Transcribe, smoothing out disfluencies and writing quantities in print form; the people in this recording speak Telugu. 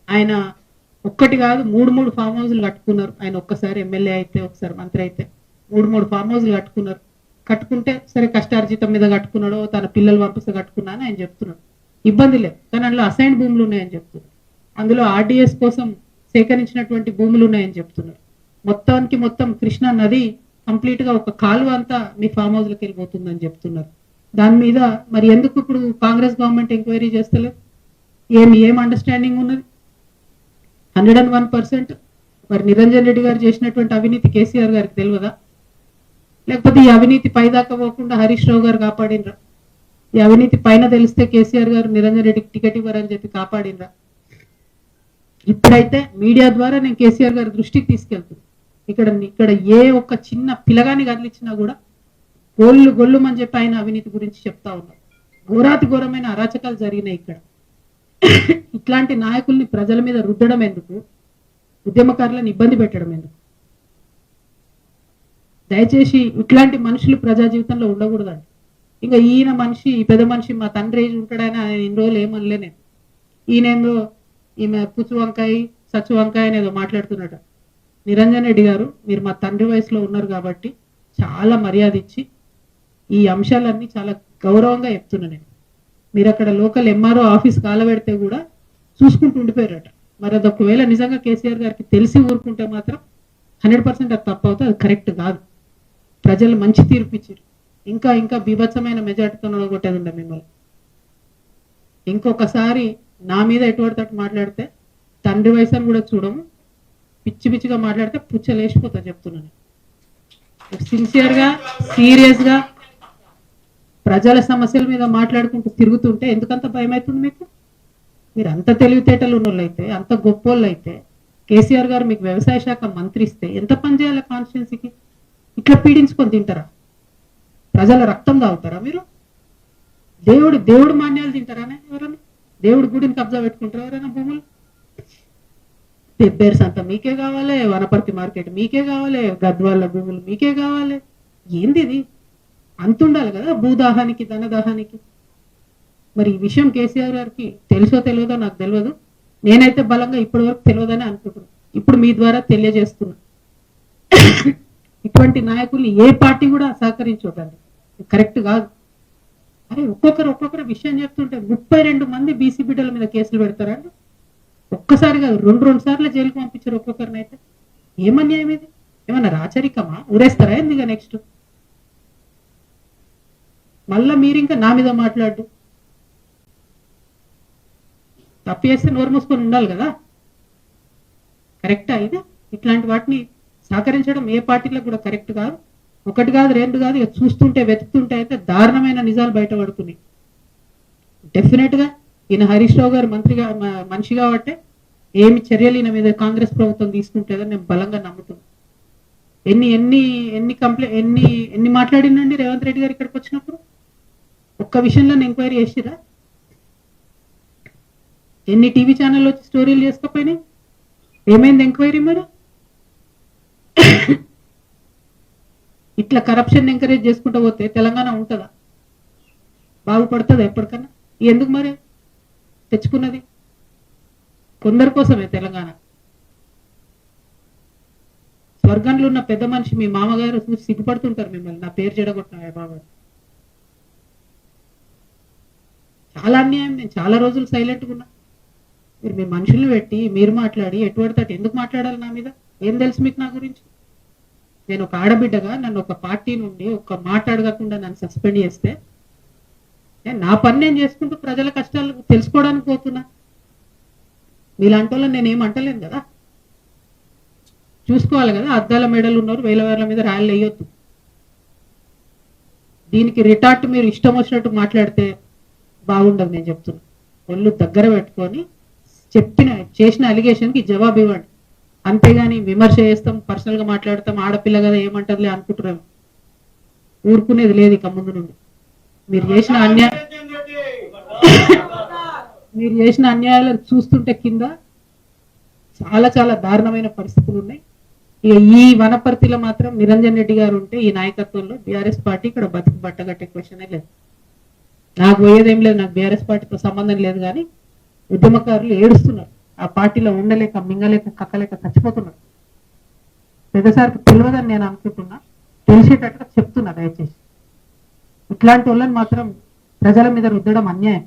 ఆయన ఒక్కటి కాదు మూడు మూడు ఫామ్ హౌస్లు కట్టుకున్నారు. ఆయన ఒక్కసారి ఎమ్మెల్యే అయితే ఒకసారి మంత్రి అయితే మూడు మూడు ఫామ్ హౌస్లు కట్టుకున్నారు. కట్టుకుంటే సరే కష్టార్జితం మీద కట్టుకున్నాడో తన పిల్లలు పంపిస్తే కట్టుకున్నా అని ఆయన చెప్తున్నాడు. ఇబ్బంది లేదు. కానీ అందులో అసైన్ భూములు ఉన్నాయని చెప్తున్నారు. అందులో ఆర్డీఎస్ కోసం సేకరించినటువంటి భూములు ఉన్నాయని చెప్తున్నారు. మొత్తానికి మొత్తం కృష్ణా నది కంప్లీట్ గా ఒక కాలువ అంతా మీ ఫామ్ హౌస్లకు వెళ్ళిపోతుందని చెప్తున్నారు. దాని మీద మరి ఎందుకు ఇప్పుడు కాంగ్రెస్ గవర్నమెంట్ ఎంక్వైరీ చేస్తలేదు? ఏం అండర్స్టాండింగ్ ఉన్నది? 101%. మరి నిరంజన్ రెడ్డి గారు చేసినటువంటి అవినీతి కేసీఆర్ గారికి తెలియదా? లేకపోతే ఈ అవినీతి పైదాకా పోకుండా హరీష్ రావు గారు కాపాడినరా? ఈ అవినీతి పైన తెలిస్తే కేసీఆర్ గారు నిరంజన్ రెడ్డికి టికెట్ ఇవ్వరని చెప్పి కాపాడినరా? ఇప్పుడైతే మీడియా ద్వారా నేను కేసీఆర్ గారి దృష్టికి తీసుకెళ్తున్నాను. ఇక్కడ ఏ ఒక్క చిన్న పిల్లగాని కదిలిచ్చినా కూడా గొల్లుమని చెప్పి ఆయన అవినీతి గురించి చెప్తా ఉన్నారు. ఘోరాతి ఘోరమైన అరాచకాలు జరిగినాయి ఇక్కడ. ఇట్లాంటి నాయకుల్ని ప్రజల మీద రుద్దడం ఎందుకు? ఉద్యమకారులను ఇబ్బంది పెట్టడం ఎందుకు? దయచేసి ఇట్లాంటి మనుషులు ప్రజా జీవితంలో ఉండకూడదండి. ఇంకా ఈయన మనిషి, ఈ పెద్ద మనిషి మా తండ్రి ఏజ్ ఉంటాడని ఆయన ఇన్ని రోజులు ఏమనలే నేను. ఈయనేందో ఈమె పుచ్చు వంకాయ సచ్చు వంకాయ అనేదో మాట్లాడుతున్నట. నిరంజన్ రెడ్డి గారు, మీరు మా తండ్రి వయసులో ఉన్నారు కాబట్టి చాలా మర్యాద ఇచ్చి ఈ అంశాలన్నీ చాలా గౌరవంగా చెప్తున్నా నేను. మీరు అక్కడ లోకల్ ఎంఆర్ఓ ఆఫీస్ కాలబెడితే కూడా చూసుకుంటూ ఉండిపోయారట. మరి అది ఒకవేళ నిజంగా కేసీఆర్ గారికి తెలిసి ఊరుకుంటే మాత్రం 100% అది తప్పు అవుతుంది, అది కరెక్ట్ కాదు. ప్రజలు మంచి తీర్పు ఇచ్చారు. ఇంకా బీభత్సమైన మెజార్టీతో కొట్టేది ఉండే మిమ్మల్ని. ఇంకొకసారి నా మీద ఎటువంటి తట్టు మాట్లాడితే తండ్రి వయసు అని కూడా చూడము, పిచ్చి పిచ్చిగా మాట్లాడితే పుచ్చలేసిపోతా చెప్తున్నాను. సిన్సియర్గా సీరియస్గా ప్రజల సమస్యల మీద మాట్లాడుకుంటూ తిరుగుతుంటే ఎందుకంత భయం అవుతుంది మీకు? మీరు అంత తెలివితేటలు ఉన్న వాళ్ళైతే, అంత గొప్పోళ్ళు అయితే, కేసీఆర్ గారు మీకు వ్యవసాయ శాఖ మంత్రి ఇస్తే ఎంత పని చేయాలి కాన్స్టిట్యున్సీకి? ఇట్లా పీడించుకొని తింటారా? ప్రజల రక్తం తాగుతారా మీరు? దేవుడు మాన్యాలు తింటారా ఎవరైనా? దేవుడి గుడిని కబ్జా పెట్టుకుంటారా ఎవరైనా? భూములు పెబ్బేర్స్ అంతా మీకే కావాలి, వనపర్తి మార్కెట్ మీకే కావాలి, గద్వాళ్ళ భూములు మీకే కావాలి. ఏంది ఇది? అంతుండాలి కదా భూదాహానికి ధనదాహానికి. మరి ఈ విషయం కేసీఆర్ గారికి తెలుసో తెలియదో నాకు తెలియదు. నేనైతే బలంగా ఇప్పటి వరకు తెలియదని అనుకుంటున్నాను. ఇప్పుడు మీ ద్వారా తెలియజేస్తున్నా, ఇటువంటి నాయకుల్ని ఏ పార్టీ కూడా సహకరించొద్దండి, కరెక్ట్ కాదు. అరే ఒక్కొక్కరు విషయం చెప్తుంటే 32 మంది బీసీ బిడ్డల మీద కేసులు పెడతారండి. ఒక్కసారి కాదు, రెండు సార్లు జైలుకు పంపించారు ఒక్కొక్కరిని. అయితే ఏమన్యాయం ఇది? ఏమన్నా రాచరికమా? ఊరేస్తారా ఎందుకు? నెక్స్ట్ మళ్ళా మీరు ఇంకా నా మీద మాట్లాడు. తప్పు చేస్తే నోరు మూసుకొని ఉండాలి కదా, కరెక్టా ఇది? ఇట్లాంటి వాటిని సహకరించడం ఏ పార్టీలకు కూడా కరెక్ట్ కాదు. ఒకటి కాదు, రెండు కాదు, ఇక చూస్తుంటే వెతుకుతుంటే అయితే దారుణమైన నిజాలు బయటపడుతున్నాయి. డెఫినెట్ గా ఈయన హరీష్ రావు గారు మంత్రిగా మనిషి కాబట్టి ఏమి చర్యలు ఈయన మీద కాంగ్రెస్ ప్రభుత్వం తీసుకుంటుందని నేను బలంగా నమ్ముతున్నాను. ఎన్ని మాట్లాడిందండి రేవంత్ రెడ్డి గారు ఇక్కడికి వచ్చినప్పుడు? ఒక్క విషయంలో ఎంక్వైరీ చేసిరా? ఎన్ని టీవీ ఛానల్ వచ్చి స్టోరీలు చేసుకోపోయినాయి? ఏమైంది ఎంక్వైరీ? మరి ఇట్లా కరప్షన్ ఎంకరేజ్ చేసుకుంటూ పోతే తెలంగాణ ఉంటుందా? బాగుపడుతుందా ఎప్పటికన్నా? ఎందుకు మరి తెచ్చుకున్నది? కొందరి కోసమే తెలంగాణ. స్వర్గంలో ఉన్న పెద్ద మనిషి మీ మామగారు చూసి సిగ్గుపడుతుంటారు మిమ్మల్ని, నా పేరు చెడగొట్టిన బాబు. చాలా అన్యాయం. నేను చాలా రోజులు సైలెంట్గా ఉన్నా. మీరు మీ మనుషుల్ని పెట్టి మీరు మాట్లాడి ఎటువంటి ఎందుకు మాట్లాడాలి నా మీద? ఏం తెలుసు మీకు నా గురించి? నేను ఒక ఆడబిడ్డగా నన్ను ఒక పార్టీ నుండి ఒక్క మాట అడగకుండా నన్ను సస్పెండ్ చేస్తే నా పని నేను చేసుకుంటూ ప్రజల కష్టాలు తెలుసుకోవడానికి పోతున్నా. మీలాంటి వాళ్ళని నేను ఏమంటలేను కదా, చూసుకోవాలి కదా. అద్దాల మెడలు ఉన్నారు, వేల మీద రాళ్ళు వేయొద్దు. దీనికి రిటార్ట్ మీరు ఇష్టం వచ్చినట్టు మాట్లాడితే బాగుండదు. నేను చెప్తున్నా, ఒళ్ళు దగ్గర పెట్టుకొని చేసిన అలిగేషన్కి జవాబు ఇవ్వండి. అంతేగాని విమర్శ చేస్తాం, పర్సనల్ గా మాట్లాడతాం, ఆడపిల్ల కదా ఏమంటారులే అనుకుంటున్నాము. ఊరుకునేది లేదు ఇక ముందు నుండి. మీరు చేసిన అన్యాయాలను చూస్తుంటే కింద చాలా చాలా దారుణమైన పరిస్థితులు ఉన్నాయి. ఇక ఈ వనపర్తిలో మాత్రం నిరంజన్ రెడ్డి గారు ఉంటే ఈ నాయకత్వంలో బీఆర్ఎస్ పార్టీ ఇక్కడ బతుకు బట్టగట్టే క్వశ్చనే లేదు. నాకు పోయేదేం లేదు, నాకు బీఆర్ఎస్ పార్టీతో సంబంధం లేదు. కానీ ఉద్యమకారులు ఏడుస్తున్నారు. ఆ పార్టీలో ఉండలేక మింగలేక కక్కలేక చచ్చిపోతున్నారు. పెద్దసారికి తెలియదని నేను అనుకుంటున్నా, తెలిసేటట్టుగా చెప్తున్నా. దయచేసి ఇట్లాంటి వాళ్ళని మాత్రం ప్రజల మీద రుద్దడం అన్యాయం.